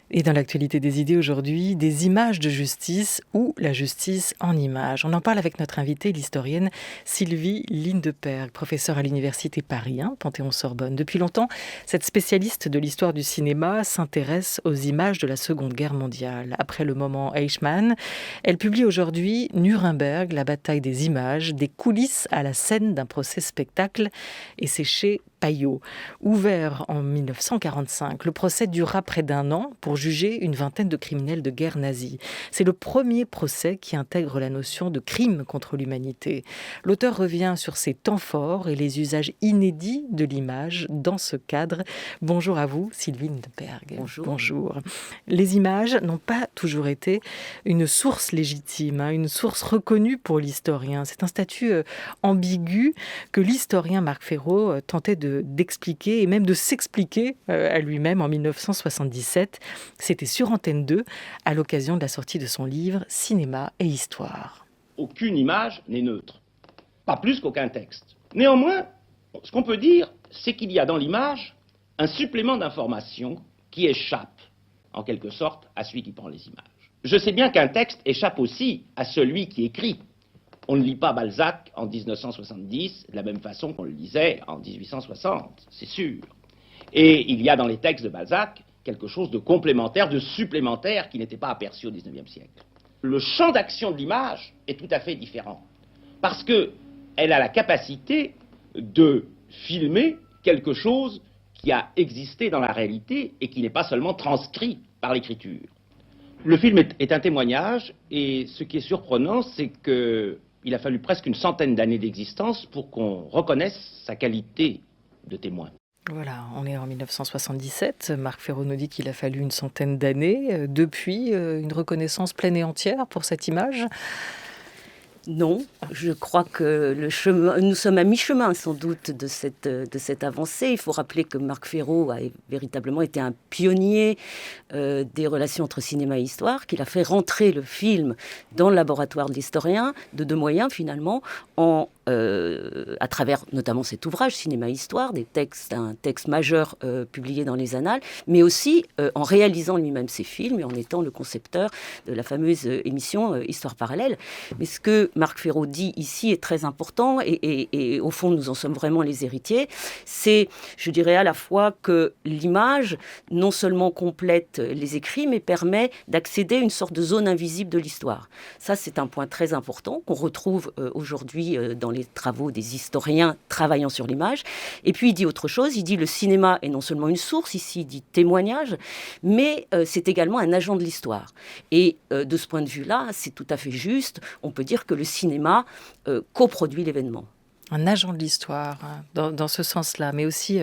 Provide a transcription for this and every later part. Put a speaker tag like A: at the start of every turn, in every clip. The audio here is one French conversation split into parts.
A: Et dans l'actualité des idées aujourd'hui, des images de justice ou la justice en images. On en parle avec notre invitée, l'historienne Sylvie Lindeperg, professeure à l'université Paris 1, Panthéon-Sorbonne. Depuis longtemps, cette spécialiste de l'histoire du cinéma s'intéresse aux images de la Seconde Guerre mondiale. Après le moment Eichmann, elle publie aujourd'hui Nuremberg, la bataille des images, des coulisses à la scène d'un procès spectacle, et c'est chez Payot. Ouvert en 1945, le procès dura près d'un an pour juger une vingtaine de criminels de guerre nazis. C'est le premier procès qui intègre la notion de crime contre l'humanité. L'auteur revient sur ses temps forts et les usages inédits de l'image dans ce cadre. Bonjour à vous, Sylvie Lindeperg.
B: Bonjour.
A: Bonjour. Les images n'ont pas toujours été une source légitime, une source reconnue pour l'historien. C'est un statut ambigu que l'historien Marc Fesneau tentait d'expliquer et même de s'expliquer à lui-même en 1977. C'était sur Antenne 2 à l'occasion de la sortie de son livre Cinéma et Histoire.
C: Aucune image n'est neutre, pas plus qu'aucun texte. Néanmoins, ce qu'on peut dire, c'est qu'il y a dans l'image un supplément d'information qui échappe, en quelque sorte, à celui qui prend les images. Je sais bien qu'un texte échappe aussi à celui qui écrit. On ne lit pas Balzac en 1970 de la même façon qu'on le lisait en 1860, c'est sûr. Et il y a dans les textes de Balzac quelque chose de complémentaire, de supplémentaire qui n'était pas aperçu au XIXe siècle. Le champ d'action de l'image est tout à fait différent, parce qu'elle a la capacité de filmer quelque chose qui a existé dans la réalité et qui n'est pas seulement transcrit par l'écriture. Le film est un témoignage, et ce qui est surprenant, c'est qu'il a fallu presque une centaine d'années d'existence pour qu'on reconnaisse sa qualité de témoin.
A: Voilà, on est en 1977. Marc Fesneau nous dit qu'il a fallu une centaine d'années. Depuis, une reconnaissance pleine et entière pour cette image ?
B: Non, je crois que nous sommes à mi-chemin sans doute de cette avancée. Il faut rappeler que Marc Fesneau a véritablement été un pionnier des relations entre cinéma et histoire, qu'il a fait rentrer le film dans le laboratoire de l'historien de deux moyens finalement, à travers notamment cet ouvrage Cinéma et Histoire, un texte majeur publié dans les Annales, mais aussi en réalisant lui-même ses films et en étant le concepteur de la fameuse émission Histoire parallèle. Mais ce que Marc Fesneau dit ici est très important et au fond nous en sommes vraiment les héritiers. C'est, je dirais, à la fois que l'image non seulement complète les écrits, mais permet d'accéder à une sorte de zone invisible de l'histoire. Ça, c'est un point très important qu'on retrouve aujourd'hui dans les travaux des historiens travaillant sur l'image. Et puis il dit autre chose, il dit le cinéma est non seulement une source, ici il dit témoignage, mais c'est également un agent de l'histoire. Et de ce point de vue-là, c'est tout à fait juste, on peut dire que le cinéma coproduit l'événement.
A: Un agent de l'histoire, dans ce sens-là, mais aussi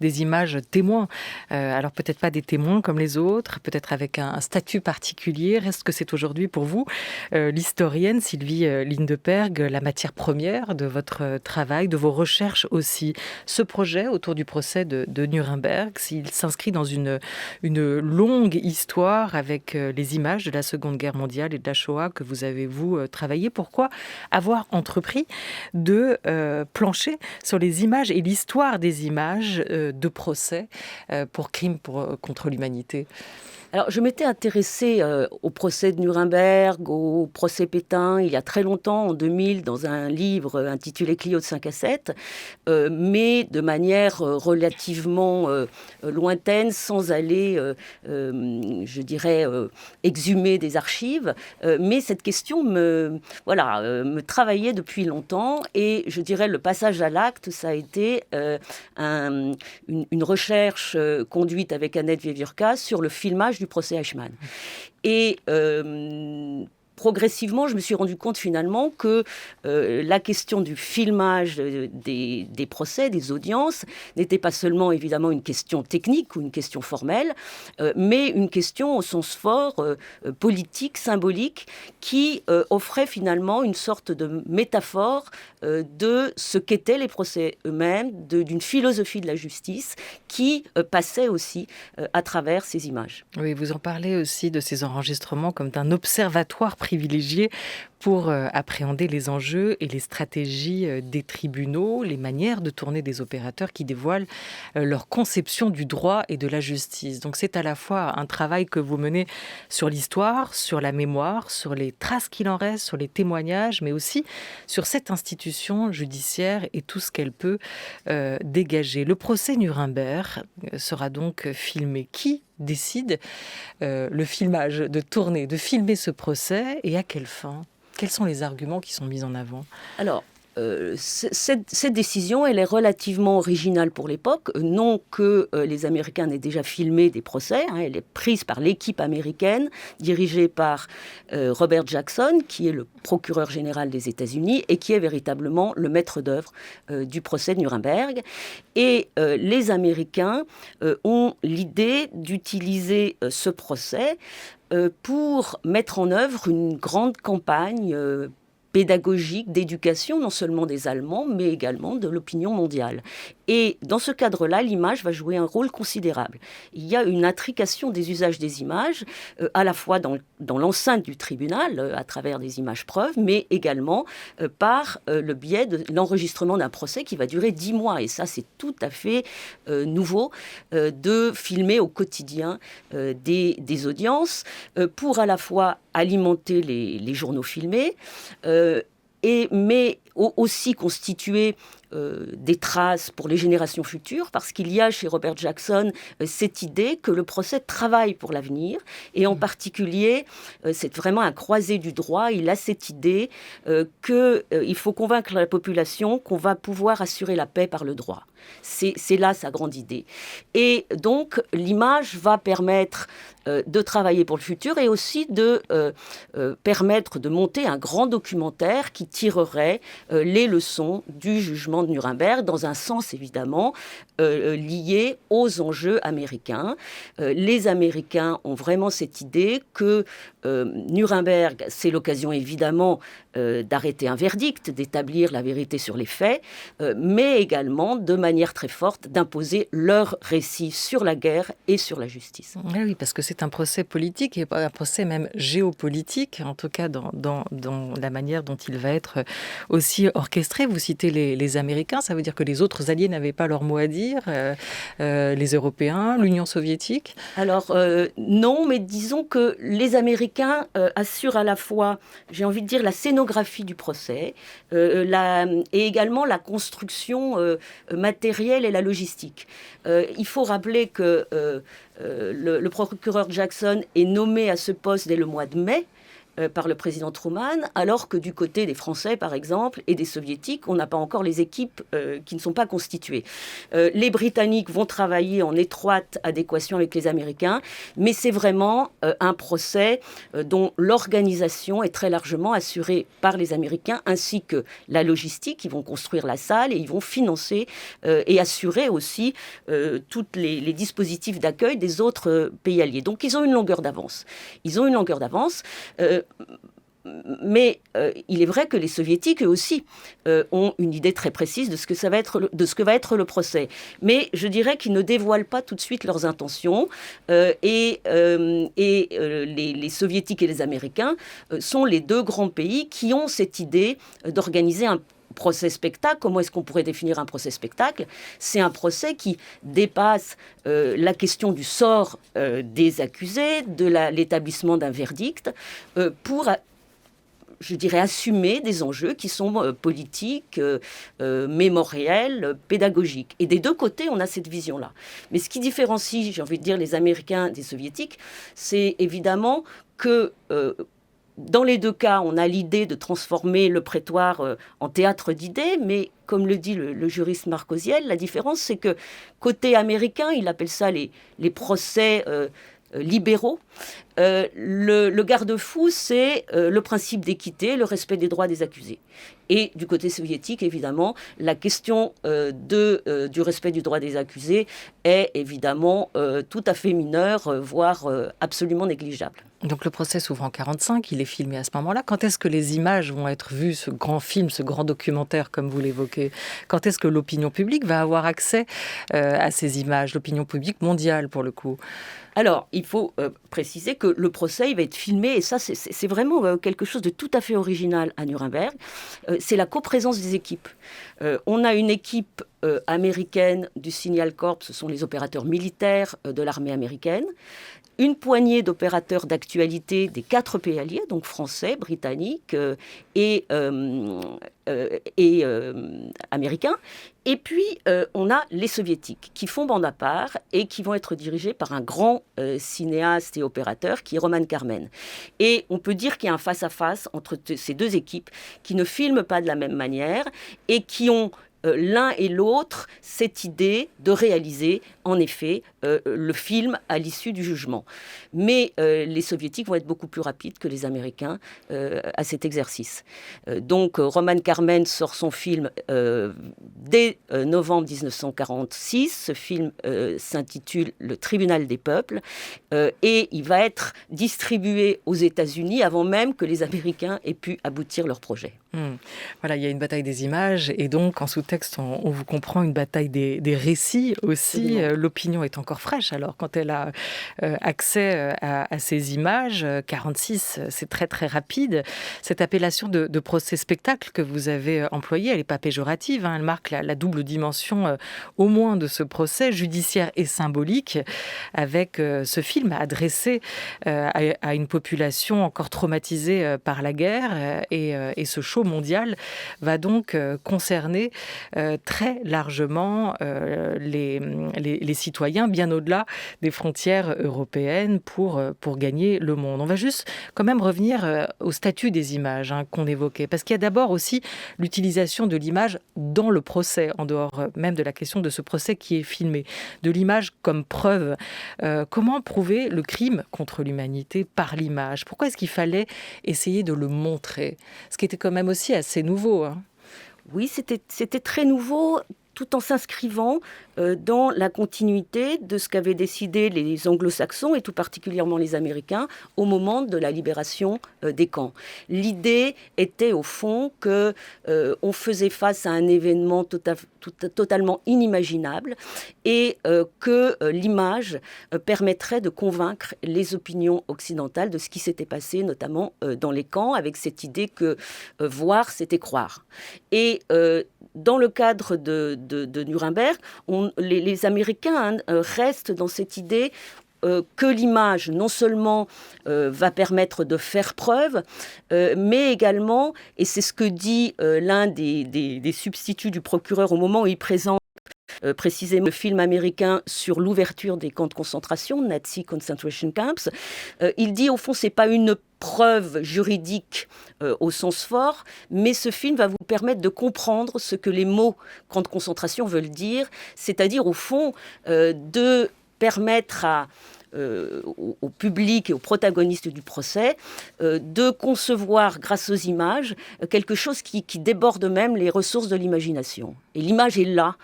A: des images témoins. Alors peut-être pas des témoins comme les autres, peut-être avec un statut particulier. Reste que c'est aujourd'hui pour vous, l'historienne Sylvie Lindeperg, la matière première de votre travail, de vos recherches aussi. Ce projet autour du procès de Nuremberg, il s'inscrit dans une longue histoire avec les images de la Seconde Guerre mondiale et de la Shoah que vous avez, vous, travaillé. Pourquoi avoir entrepris de plancher sur les images et l'histoire des images de procès pour crimes contre l'humanité?
B: Alors, je m'étais intéressée au procès de Nuremberg, au procès Pétain, il y a très longtemps, en 2000, dans un livre intitulé Clio de 5 à 7, mais de manière relativement lointaine, sans aller, je dirais, exhumer des archives. Mais cette question me travaillait depuis longtemps, et je dirais le passage à l'acte, ça a été une recherche conduite avec Annette Wiewiórka sur le filmage du procès Eichmann. Et progressivement, je me suis rendu compte finalement que la question du filmage des procès, des audiences, n'était pas seulement évidemment une question technique ou une question formelle, mais une question au sens fort politique, symbolique, qui offrait finalement une sorte de métaphore de ce qu'étaient les procès eux-mêmes, d'une philosophie de la justice qui passait aussi à travers ces images.
A: Oui, vous en parlez aussi de ces enregistrements comme d'un observatoire privilégiés pour appréhender les enjeux et les stratégies des tribunaux, les manières de tourner des opérateurs qui dévoilent leur conception du droit et de la justice. Donc c'est à la fois un travail que vous menez sur l'histoire, sur la mémoire, sur les traces qu'il en reste, sur les témoignages, mais aussi sur cette institution judiciaire et tout ce qu'elle peut dégager. Le procès Nuremberg sera donc filmé. Qui décide le filmage, de filmer ce procès et à quelle fin ? Quels sont les arguments qui sont mis en avant ?
B: Alors, cette décision, elle est relativement originale pour l'époque. Non que les Américains n'aient déjà filmé des procès. Elle est prise par l'équipe américaine, dirigée par Robert Jackson, qui est le procureur général des États-Unis et qui est véritablement le maître d'œuvre du procès de Nuremberg. Et les Américains ont l'idée d'utiliser ce procès pour mettre en œuvre une grande campagne pédagogique, d'éducation, non seulement des Allemands, mais également de l'opinion mondiale. Et dans ce cadre-là, l'image va jouer un rôle considérable. Il y a une intrication des usages des images, à la fois dans l'enceinte du tribunal, à travers des images preuves, mais également par le biais de l'enregistrement d'un procès qui va durer 10 mois. Et ça, c'est tout à fait nouveau de filmer au quotidien des audiences pour à la fois alimenter les journaux filmés, mais aussi constituer des traces pour les générations futures, parce qu'il y a chez Robert Jackson cette idée que le procès travaille pour l'avenir, et en particulier, c'est vraiment un croisé du droit, il a cette idée qu'il faut convaincre la population qu'on va pouvoir assurer la paix par le droit. C'est là sa grande idée. Et donc, l'image va permettre de travailler pour le futur et aussi de permettre de monter un grand documentaire qui tirerait les leçons du jugement de Nuremberg, dans un sens évidemment lié aux enjeux américains. Les Américains ont vraiment cette idée que Nuremberg, c'est l'occasion évidemment d'arrêter un verdict, d'établir la vérité sur les faits, mais également de manière très forte d'imposer leur récit sur la guerre et sur la justice.
A: Oui, parce que c'est un procès politique et un procès même géopolitique, en tout cas dans la manière dont il va être aussi orchestré. Vous citez les Américains, ça veut dire que les autres alliés n'avaient pas leur mot à dire, les Européens, l'Union soviétique ? Alors
B: non, mais disons que les Américains assurent à la fois, j'ai envie de dire, la scénographie du procès et également la construction matérielle et la logistique. Il faut rappeler que le procureur Jackson est nommé à ce poste dès le mois de mai par le président Truman, alors que du côté des Français, par exemple, et des Soviétiques, on n'a pas encore les équipes qui ne sont pas constituées. Les Britanniques vont travailler en étroite adéquation avec les Américains, mais c'est vraiment un procès dont l'organisation est très largement assurée par les Américains, ainsi que la logistique. Ils vont construire la salle et ils vont financer et assurer aussi tous les dispositifs d'accueil des autres pays alliés. Donc ils ont une longueur d'avance. Mais il est vrai que les Soviétiques, eux aussi, ont une idée très précise de ce que va être le procès. Mais je dirais qu'ils ne dévoilent pas tout de suite leurs intentions. Les Soviétiques et les Américains sont les deux grands pays qui ont cette idée d'organiser un procès-spectacle. Comment est-ce qu'on pourrait définir un procès-spectacle ? C'est un procès qui dépasse la question du sort des accusés, de l'établissement d'un verdict, pour, je dirais, assumer des enjeux qui sont politiques, mémoriels, pédagogiques. Et des deux côtés, on a cette vision-là. Mais ce qui différencie, j'ai envie de dire, les Américains des Soviétiques, c'est évidemment que dans les deux cas, on a l'idée de transformer le prétoire en théâtre d'idées, mais comme le dit le juriste Marc Oziel, la différence, c'est que côté américain, il appelle ça les procès libéraux. Le garde-fou, c'est le principe d'équité, le respect des droits des accusés. Et du côté soviétique, évidemment, la question du respect du droit des accusés est évidemment tout à fait mineure, voire absolument négligeable.
A: Donc le procès s'ouvre en 1945, il est filmé à ce moment-là. Quand est-ce que les images vont être vues, ce grand film, ce grand documentaire, comme vous l'évoquez ? Quand est-ce que l'opinion publique va avoir accès à ces images, l'opinion publique mondiale pour le coup ?
B: Alors, il faut préciser donc, le procès, il va être filmé, et ça, c'est vraiment quelque chose de tout à fait original à Nuremberg. C'est la coprésence des équipes. On a une équipe américaine du Signal Corps, ce sont les opérateurs militaires de l'armée américaine. Une poignée d'opérateurs d'actualité des 4 pays alliés, donc français, britanniques et américains. Et puis, on a les soviétiques qui font bande à part et qui vont être dirigés par un grand cinéaste et opérateur qui est Roman Karmen. Et on peut dire qu'il y a un face-à-face entre ces deux équipes qui ne filment pas de la même manière et qui ont l'un et l'autre cette idée de réaliser, en effet, le film à l'issue du jugement. Mais les soviétiques vont être beaucoup plus rapides que les Américains à cet exercice. Donc, Roman Karmen sort son film dès novembre 1946. Ce film s'intitule « Le tribunal des peuples » et il va être distribué aux États-Unis avant même que les Américains aient pu aboutir leur projet.
A: Voilà, il y a une bataille des images et donc en sous-texte, on vous comprend une bataille des récits aussi. L'opinion est encore fraîche alors quand elle a accès à ces images. 46, c'est très très rapide. Cette appellation de procès-spectacle que vous avez employée, elle n'est pas péjorative, hein, elle marque la double dimension au moins de ce procès judiciaire et symbolique avec ce film adressé à une population encore traumatisée par la guerre et ce show mondial va donc concerner très largement les citoyens, bien au-delà des frontières européennes pour gagner le monde. On va juste quand même revenir au statut des images qu'on évoquait, parce qu'il y a d'abord aussi l'utilisation de l'image dans le procès, en dehors même de la question de ce procès qui est filmé, de l'image comme preuve. Comment prouver le crime contre l'humanité par l'image ? Pourquoi est-ce qu'il fallait essayer de le montrer ? Ce qui était quand même aussi assez nouveau.
B: Oui, c'était très nouveau, tout en s'inscrivant dans la continuité de ce qu'avaient décidé les anglo-saxons et tout particulièrement les Américains au moment de la libération des camps. L'idée était au fond qu'on faisait face à un événement totalement inimaginable et que l'image permettrait de convaincre les opinions occidentales de ce qui s'était passé, notamment dans les camps, avec cette idée que voir, c'était croire. Et dans le cadre de Nuremberg, les Américains restent dans cette idée que l'image, non seulement va permettre de faire preuve, mais également, et c'est ce que dit l'un des substituts du procureur au moment où il présente précisément le film américain sur l'ouverture des camps de concentration, Nazi Concentration Camps, il dit au fond, c'est pas une preuve juridique au sens fort, mais ce film va vous permettre de comprendre ce que les mots camp de concentration veulent dire, c'est-à-dire au fond de permettre au public et aux protagonistes du procès de concevoir, grâce aux images, quelque chose qui déborde même les ressources de l'imagination. Et l'image est là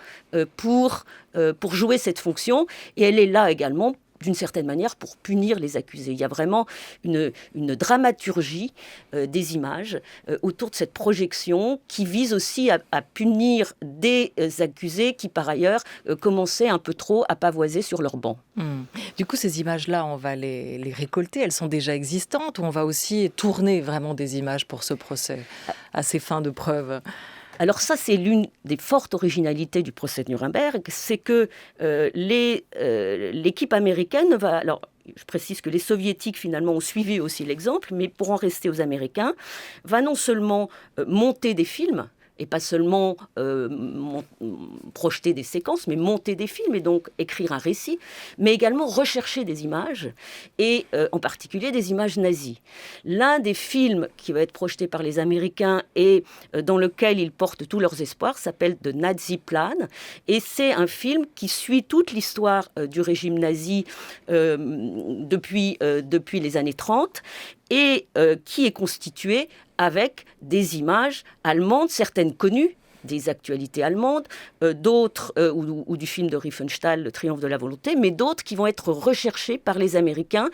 B: pour jouer cette fonction, et elle est là également d'une certaine manière, pour punir les accusés. Il y a vraiment une dramaturgie des images autour de cette projection qui vise aussi à punir des accusés qui, par ailleurs, commençaient un peu trop à pavoiser sur leur banc.
A: Du coup, ces images-là, on va les récolter. Elles sont déjà existantes ou on va aussi tourner vraiment des images pour ce procès à ces fins de preuve ?
B: Alors ça, c'est l'une des fortes originalités du procès de Nuremberg, c'est que l'équipe américaine va... Alors, je précise que les soviétiques, finalement, ont suivi aussi l'exemple, mais pour en rester aux Américains, va non seulement monter des films, et pas seulement projeter des séquences, mais monter des films et donc écrire un récit, mais également rechercher des images, et en particulier des images nazies. L'un des films qui va être projeté par les Américains et dans lequel ils portent tous leurs espoirs s'appelle The Nazi Plan, et c'est un film qui suit toute l'histoire du régime nazi depuis les années 30, et qui est constitué avec des images allemandes, certaines connues, des actualités allemandes, d'autres, ou du film de Riefenstahl, Le Triomphe de la volonté, mais d'autres qui vont être recherchées par les Américains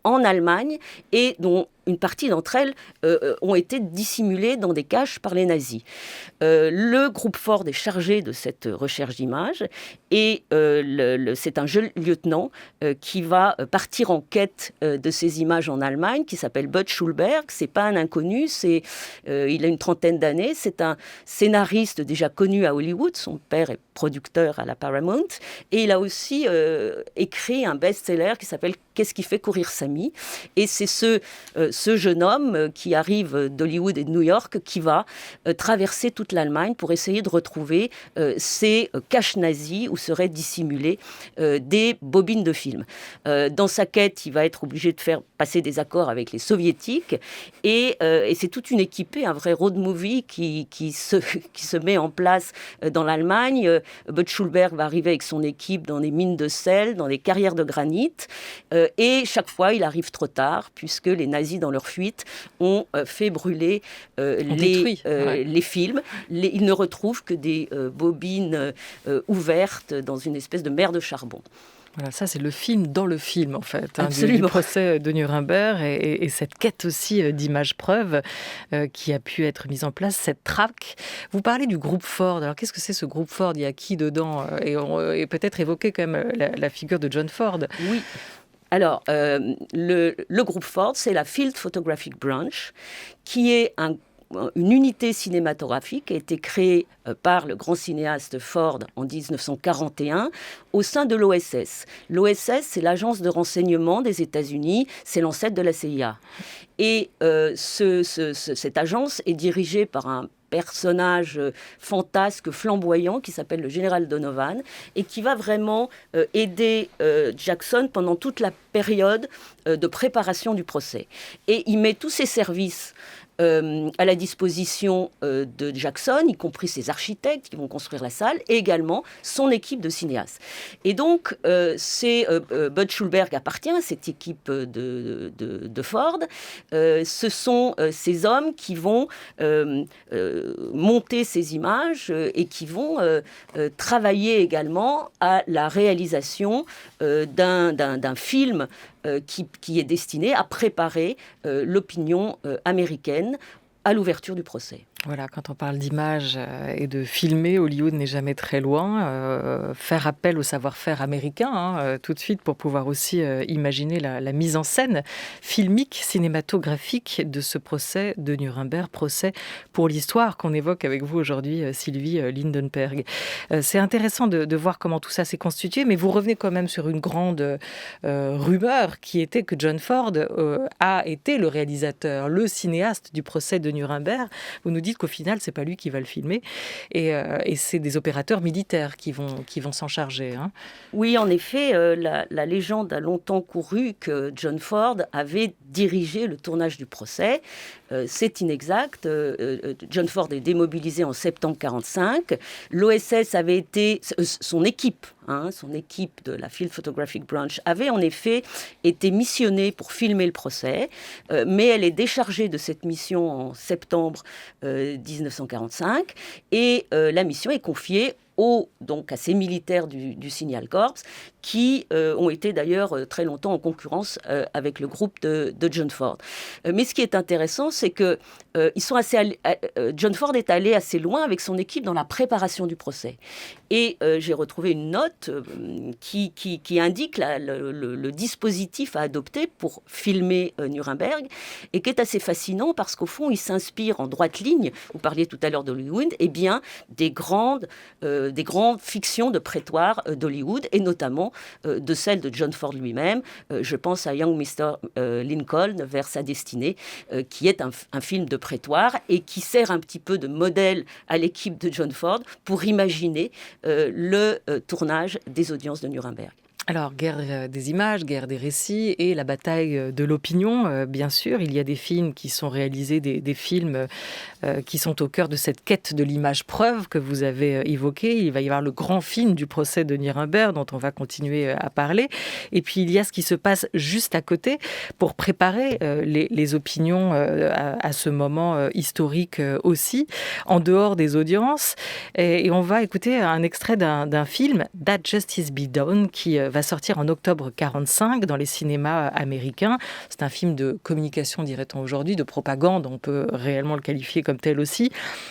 B: en Allemagne et dont une partie d'entre elles ont été dissimulées dans des caches par les nazis. Le groupe Ford est chargé de cette recherche d'images et c'est un jeune lieutenant qui va partir en quête de ces images en Allemagne, qui s'appelle Bud Schulberg. C'est pas un inconnu, il a une trentaine d'années. C'est un scénariste déjà connu à Hollywood. Son père est producteur à la Paramount. Et il a aussi écrit un best-seller qui s'appelle Qu'est-ce qui fait courir Samy ? Et c'est ce jeune homme qui arrive d'Hollywood et de New York qui va traverser toute l'Allemagne pour essayer de retrouver ces caches nazies où seraient dissimulées des bobines de films. Dans sa quête, il va être obligé de faire passer des accords avec les soviétiques et c'est toute une équipée, un vrai road movie qui se met en place dans l'Allemagne. Bud Schulberg va arriver avec son équipe dans des mines de sel, dans des carrières de granit et chaque fois il arrive trop tard puisque les nazis dans leur fuite ont fait brûler les films. Ils ne retrouvent que des bobines ouvertes dans une espèce de mer de charbon.
A: Voilà, ça c'est le film dans le film en fait,
B: du
A: procès de Nuremberg et cette quête aussi d'images preuves qui a pu être mise en place, cette traque. Vous parlez du groupe Ford, alors qu'est-ce que c'est ce groupe Ford ? Il y a qui dedans ? Et peut-être évoquer quand même la figure de John Ford.
B: Oui. Alors, le groupe Ford, c'est la Field Photographic Branch, qui est une unité cinématographique qui a été créée par le grand cinéaste Ford en 1941 au sein de l'OSS. L'OSS, c'est l'agence de renseignement des États-Unis, c'est l'ancêtre de la CIA. Et cette agence est dirigée par un personnage fantasque, flamboyant, qui s'appelle le général Donovan, et qui va vraiment aider Jackson pendant toute la période de préparation du procès. Et il met tous ses services à la disposition de Jackson, y compris ses architectes qui vont construire la salle, et également son équipe de cinéastes. Et donc, Bud Schulberg appartient à cette équipe de Ford. Ce sont ces hommes qui vont monter ces images et qui vont travailler également à la réalisation d'un film qui est destiné à préparer l'opinion américaine à l'ouverture du procès.
A: Voilà, quand on parle d'image et de filmer, Hollywood n'est jamais très loin. Faire appel au savoir-faire américain, tout de suite, pour pouvoir aussi imaginer la mise en scène filmique, cinématographique de ce procès de Nuremberg, procès pour l'histoire qu'on évoque avec vous aujourd'hui, Sylvie Lindenberg. C'est intéressant de voir comment tout ça s'est constitué, mais vous revenez quand même sur une grande rumeur qui était que John Ford a été le réalisateur, le cinéaste du procès de Nuremberg. Vous nous dites qu'au final, c'est pas lui qui va le filmer et c'est des opérateurs militaires qui vont s'en charger. Hein.
B: Oui, en effet, la légende a longtemps couru que John Ford avait dirigé le tournage du procès. C'est inexact. John Ford est démobilisé en septembre 1945. L'OSS avait été... son équipe de la Field Photographic Branch avait en effet été missionnée pour filmer le procès, mais elle est déchargée de cette mission en septembre 1945 et la mission est confiée à ces militaires du Signal Corps qui ont été d'ailleurs très longtemps en concurrence avec le groupe de John Ford. Mais ce qui est intéressant, c'est que John Ford est allé assez loin avec son équipe dans la préparation du procès. Et j'ai retrouvé une note qui indique le dispositif à adopter pour filmer Nuremberg et qui est assez fascinant parce qu'au fond, il s'inspire en droite ligne, vous parliez tout à l'heure d'Hollywood, des grandes fictions de prétoire d'Hollywood et notamment de celle de John Ford lui-même. Je pense à Young Mr. Lincoln vers sa destinée, qui est un film de prétoire et qui sert un petit peu de modèle à l'équipe de John Ford pour imaginer le tournage des audiences de Nuremberg.
A: Alors, guerre des images, guerre des récits et la bataille de l'opinion, bien sûr. Il y a des films qui sont réalisés, des films qui sont au cœur de cette quête de l'image preuve que vous avez évoquée. Il va y avoir le grand film du procès de Nuremberg dont on va continuer à parler. Et puis, il y a ce qui se passe juste à côté pour préparer les opinions à ce moment historique aussi, en dehors des audiences. Et on va écouter un extrait d'un film, That Justice Be Done, qui va va sortir en octobre 1945 dans les cinémas américains. C'est un film de communication, dirait-on aujourd'hui, de propagande, on peut réellement le qualifier comme tel aussi,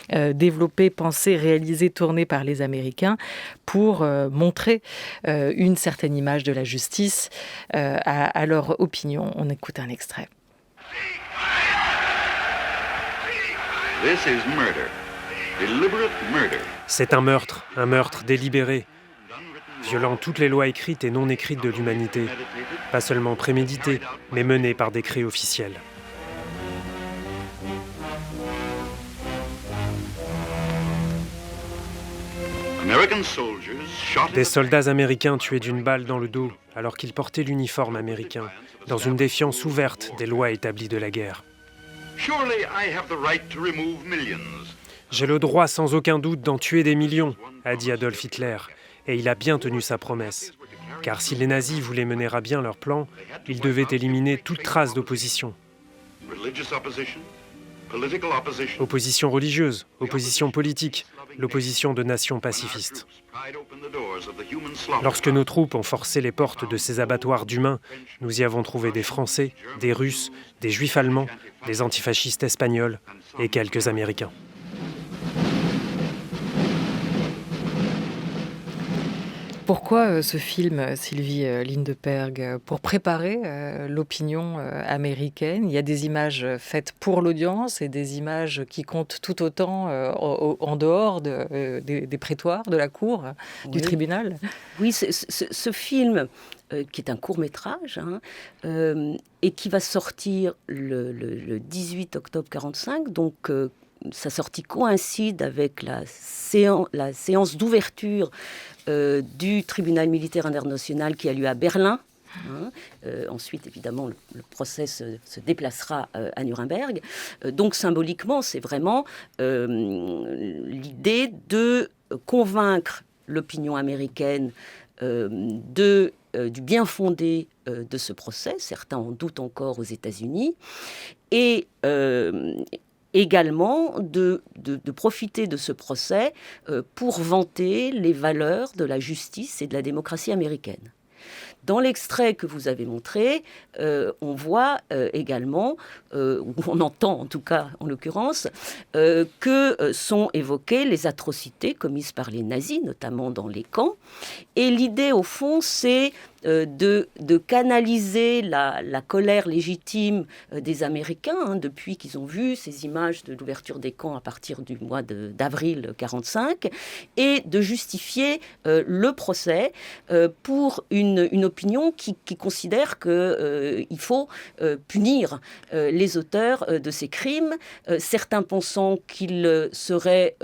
A: développé, pensé, réalisé, tourné par les Américains pour montrer une certaine image de la justice à leur opinion. On écoute un extrait.
D: This is murder. Deliberate murder.
E: C'est un meurtre délibéré, violant toutes les lois écrites et non écrites de l'humanité, pas seulement prémédité, mais mené par décret officiel. Des soldats américains tués d'une balle dans le dos alors qu'ils portaient l'uniforme américain, dans une défiance ouverte des lois établies de la guerre. J'ai le droit sans aucun doute d'en tuer des millions, a dit Adolf Hitler, et il a bien tenu sa promesse. Car si les nazis voulaient mener à bien leur plan, ils devaient éliminer toute trace d'opposition. Opposition religieuse, opposition politique, l'opposition de nations pacifistes. Lorsque nos troupes ont forcé les portes de ces abattoirs d'humains, nous y avons trouvé des Français, des Russes, des Juifs allemands, des antifascistes espagnols et quelques Américains.
A: Pourquoi ce film, Sylvie Lindeperg? Pour préparer l'opinion américaine. Il y a des images faites pour l'audience et des images qui comptent tout autant en dehors des prétoires, de la cour, du tribunal.
B: Oui, ce film, qui est un court-métrage, et qui va sortir le 18 octobre 1945, donc sa sortie coïncide avec la séance d'ouverture du tribunal militaire international qui a lieu à Berlin. Ensuite, évidemment, le procès se déplacera à Nuremberg. Donc, symboliquement, c'est vraiment l'idée de convaincre l'opinion américaine du bien fondé de ce procès. Certains en doutent encore aux États-Unis. Et également de profiter de ce procès pour vanter les valeurs de la justice et de la démocratie américaine. Dans l'extrait que vous avez montré, on voit également, ou on entend en tout cas en l'occurrence, que sont évoquées les atrocités commises par les nazis, notamment dans les camps. Et l'idée au fond, c'est de canaliser la colère légitime des Américains, depuis qu'ils ont vu ces images de l'ouverture des camps à partir du mois d'avril 1945, et de justifier le procès pour une opinion qui considère qu'il faut punir les auteurs de ces crimes, certains pensant qu'il serait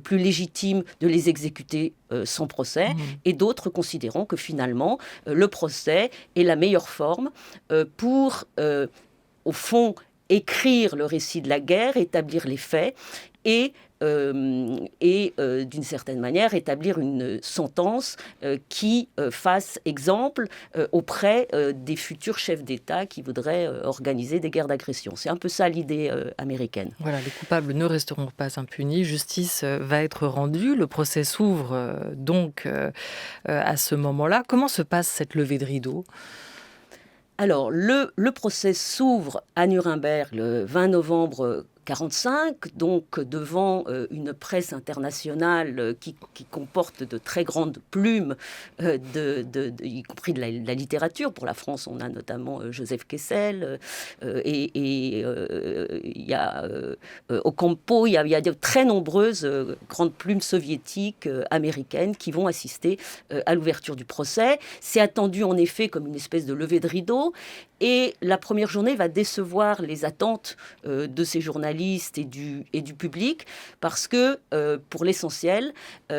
B: plus légitime de les exécuter sans procès, et d'autres considérant que finalement le procès est la meilleure forme pour, au fond, écrire le récit de la guerre, établir les faits et d'une certaine manière établir une sentence qui fasse exemple auprès des futurs chefs d'État qui voudraient organiser des guerres d'agression. C'est un peu ça l'idée américaine.
A: Voilà, les coupables ne resteront pas impunis, justice va être rendue, le procès s'ouvre donc à ce moment-là. Comment se passe cette levée de rideau ?
B: Alors, le procès s'ouvre à Nuremberg le 20 novembre 1945, donc devant une presse internationale qui comporte de très grandes plumes, y compris de la littérature. Pour la France, on a notamment Joseph Kessel, et il y a Ocampo, il y a de très nombreuses grandes plumes soviétiques, américaines, qui vont assister à l'ouverture du procès. C'est attendu en effet comme une espèce de levée de rideau. Et la première journée va décevoir les attentes de ces journalistes et du public, parce que, pour l'essentiel,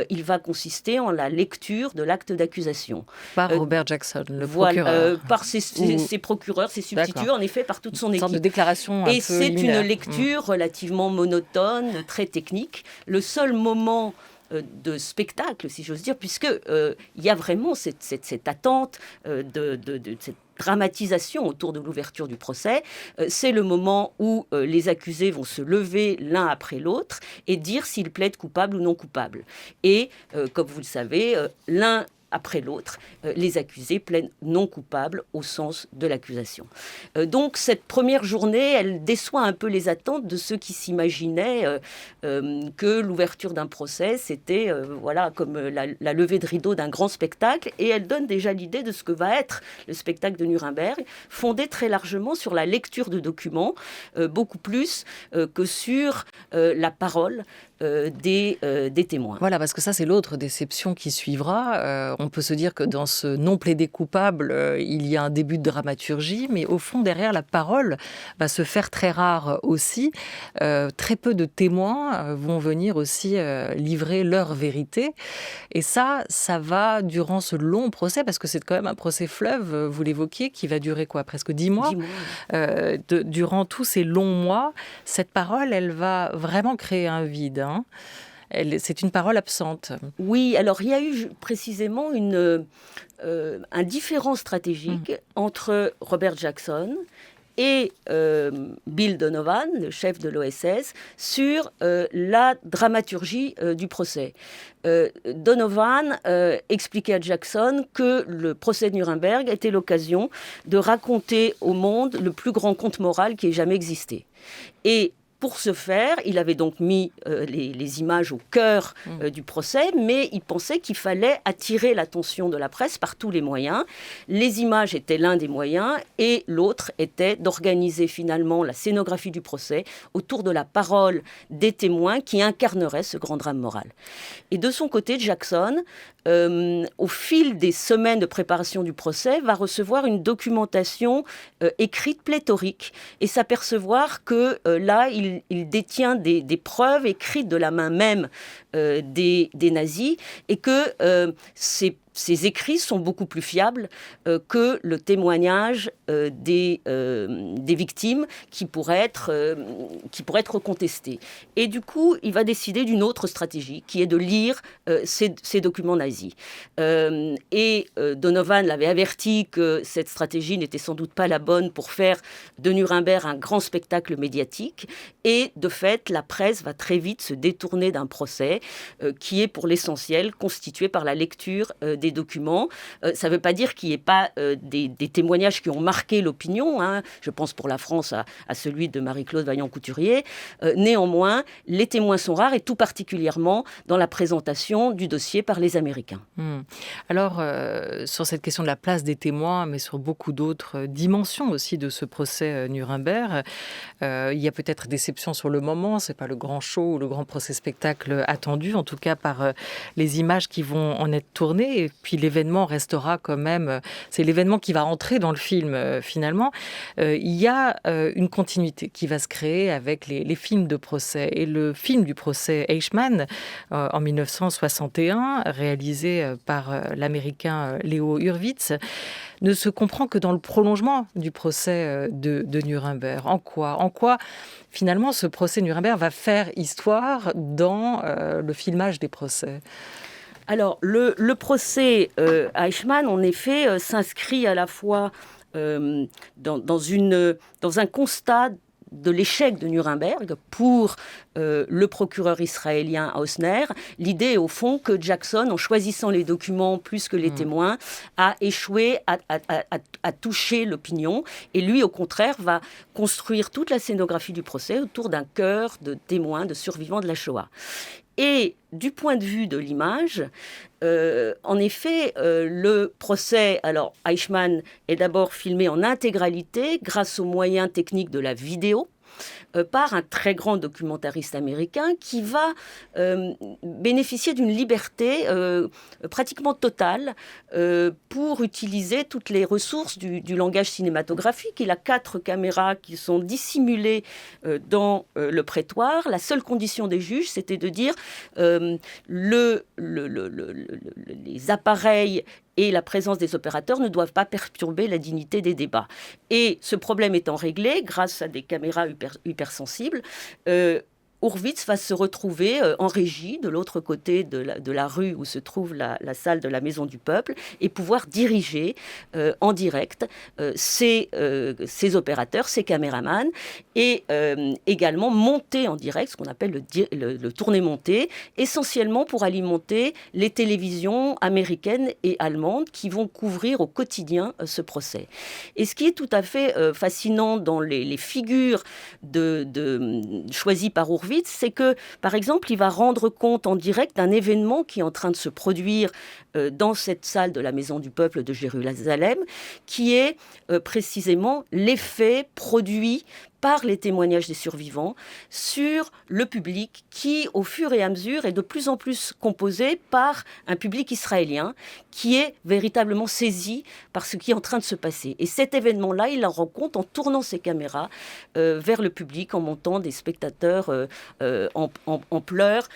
B: il va consister en la lecture de l'acte d'accusation.
A: Par Robert Jackson, le procureur.
B: Par ses procureurs, ses substituts, en effet, par toute son équipe.
A: Une sorte de déclaration un
B: et
A: peu
B: c'est
A: liminaire.
B: Une lecture relativement monotone, très technique. Le seul moment de spectacle, si j'ose dire, puisque il y a vraiment cette attente de cette dramatisation autour de l'ouverture du procès. C'est le moment où les accusés vont se lever l'un après l'autre et dire s'ils plaident coupables ou non coupables. Et, comme vous le savez, l'un après l'autre, les accusés plaident non coupables au sens de l'accusation. Donc cette première journée, elle déçoit un peu les attentes de ceux qui s'imaginaient que l'ouverture d'un procès, c'était comme la levée de rideau d'un grand spectacle, et elle donne déjà l'idée de ce que va être le spectacle de Nuremberg, fondé très largement sur la lecture de documents, beaucoup plus que sur la parole des témoins.
A: Voilà, parce que ça, c'est l'autre déception qui suivra. On peut se dire que dans ce non plaidé coupable, il y a un début de dramaturgie, mais au fond, derrière, la parole va se faire très rare aussi. Très peu de témoins vont venir aussi livrer leur vérité. Et ça va durant ce long procès, parce que c'est quand même un procès fleuve, vous l'évoquiez, qui va durer quoi, presque 10 mois.
B: 10 mois.
A: Durant tous ces longs mois, cette parole, elle va vraiment créer un vide. C'est une parole absente.
B: Oui, alors il y a eu précisément un différent stratégique entre Robert Jackson et Bill Donovan, le chef de l'OSS, sur la dramaturgie du procès. Donovan expliquait à Jackson que le procès de Nuremberg était l'occasion de raconter au monde le plus grand conte moral qui ait jamais existé. Et pour ce faire, il avait donc mis les images au cœur du procès, mais il pensait qu'il fallait attirer l'attention de la presse par tous les moyens. Les images étaient l'un des moyens, et l'autre était d'organiser finalement la scénographie du procès autour de la parole des témoins qui incarneraient ce grand drame moral. Et de son côté, Jackson, au fil des semaines de préparation du procès, va recevoir une documentation écrite pléthorique et s'apercevoir que là, il détient des preuves écrites de la main même des nazis, et que ces écrits sont beaucoup plus fiables que le témoignage des victimes qui pourrait être contesté. Et du coup, il va décider d'une autre stratégie, qui est de lire ces documents nazis. Et Donovan l'avait averti que cette stratégie n'était sans doute pas la bonne pour faire de Nuremberg un grand spectacle médiatique. Et de fait, la presse va très vite se détourner d'un procès qui est pour l'essentiel constitué par la lecture des documents. Ça ne veut pas dire qu'il n'y ait pas des témoignages qui ont marqué l'opinion. Je pense pour la France à celui de Marie-Claude Vaillant-Couturier. Néanmoins, les témoins sont rares, et tout particulièrement dans la présentation du dossier par les Américains.
A: Alors, sur cette question de la place des témoins, mais sur beaucoup d'autres dimensions aussi de ce procès Nuremberg, il y a peut-être déception sur le moment. Ce n'est pas le grand show ou le grand procès-spectacle attendu, en tout cas par les images qui vont en être tournées. Et puis l'événement restera quand même, c'est l'événement qui va entrer dans le film finalement. Il y a une continuité qui va se créer avec les films de procès. Et le film du procès Eichmann, en 1961, réalisé par l'Américain Leo Hurwitz, ne se comprend que dans le prolongement du procès de Nuremberg. En quoi finalement ce procès Nuremberg va faire histoire dans le filmage des procès?
B: Alors, le procès Eichmann, en effet, s'inscrit à la fois dans un constat de l'échec de Nuremberg pour le procureur israélien Hausner. L'idée est au fond que Jackson, en choisissant les documents plus que les témoins, a échoué à toucher l'opinion, et lui, au contraire, va construire toute la scénographie du procès autour d'un chœur de témoins, de survivants de la Shoah. Et du point de vue de l'image, en effet, le procès, alors Eichmann est d'abord filmé en intégralité grâce aux moyens techniques de la vidéo, par un très grand documentariste américain qui va bénéficier d'une liberté pratiquement totale pour utiliser toutes les ressources du langage cinématographique. Il a 4 caméras qui sont dissimulées dans le prétoire. La seule condition des juges, c'était de dire les appareils et la présence des opérateurs ne doivent pas perturber la dignité des débats. Et ce problème étant réglé, grâce à des caméras hypersensibles, Hurwitz va se retrouver en régie de l'autre côté de la rue où se trouve la salle de la Maison du Peuple et pouvoir diriger en direct ces opérateurs, ces caméramans et également monter en direct ce qu'on appelle le tourné-monté, essentiellement pour alimenter les télévisions américaines et allemandes qui vont couvrir au quotidien ce procès. Et ce qui est tout à fait fascinant dans les figures choisies par Hurwitz, c'est que, par exemple, il va rendre compte en direct d'un événement qui est en train de se produire dans cette salle de la Maison du Peuple de Jérusalem, qui est précisément l'effet produit par les témoignages des survivants sur le public qui, au fur et à mesure, est de plus en plus composé par un public israélien qui est véritablement saisi par ce qui est en train de se passer. Et cet événement-là, il en rend compte en tournant ses caméras vers le public, en montant des spectateurs en pleurs,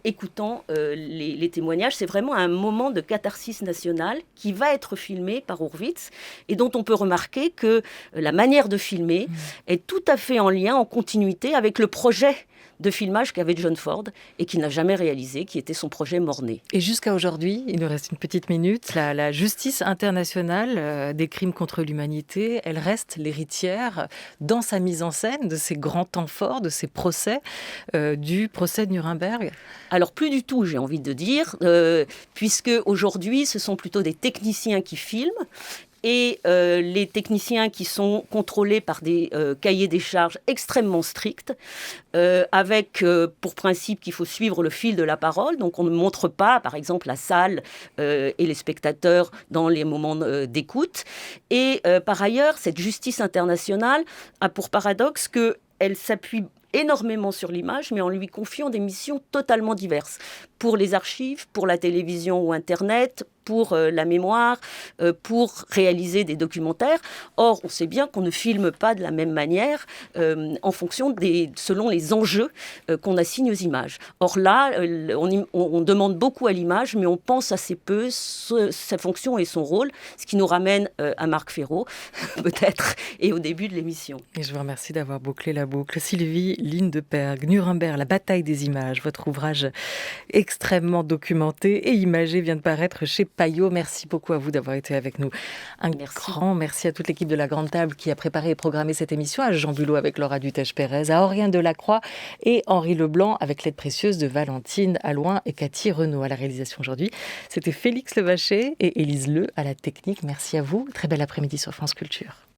B: écoutant les témoignages. C'est vraiment un moment de catharsis nationale qui va être filmé par Hurwitz et dont on peut remarquer que la manière de filmer est tout à fait en lien, en continuité avec le projet de filmage qu'avait John Ford et qu'il n'a jamais réalisé, qui était son projet Mornay.
A: Et jusqu'à aujourd'hui, il nous reste une petite minute, la justice internationale des crimes contre l'humanité, elle reste l'héritière dans sa mise en scène de ces grands temps forts, de ces procès, du procès de Nuremberg.
B: Alors plus du tout, j'ai envie de dire, puisque aujourd'hui, ce sont plutôt des techniciens qui filment. Et les techniciens qui sont contrôlés par des cahiers des charges extrêmement stricts, avec pour principe qu'il faut suivre le fil de la parole. Donc on ne montre pas, par exemple, la salle et les spectateurs dans les moments d'écoute. Et par ailleurs, cette justice internationale a pour paradoxe qu'elle s'appuie énormément sur l'image, mais en lui confiant des missions totalement diverses. Pour les archives, pour la télévision ou Internet, pour la mémoire, pour réaliser des documentaires. Or, on sait bien qu'on ne filme pas de la même manière en fonction selon les enjeux qu'on assigne aux images. Or là, on demande beaucoup à l'image, mais on pense assez peu sa fonction et son rôle, ce qui nous ramène à Marc Ferro, peut-être, et au début de l'émission.
A: Et je vous remercie d'avoir bouclé la boucle. Sylvie Lindeperg, Nuremberg, la bataille des images, votre ouvrage extrêmement documenté et imagé vient de paraître chez Payot. Merci beaucoup à vous d'avoir été avec nous. Grand merci à toute l'équipe de La Grande Table qui a préparé et programmé cette émission, à Jean Bulot avec Laura Dutèche-Pérez, à Aurélien Delacroix et Henri Leblanc avec l'aide précieuse de Valentine Allouin et Cathy Renaud à la réalisation aujourd'hui. C'était Félix Levacher et Élise Leu à la technique. Merci à vous. Très bel après-midi sur France Culture.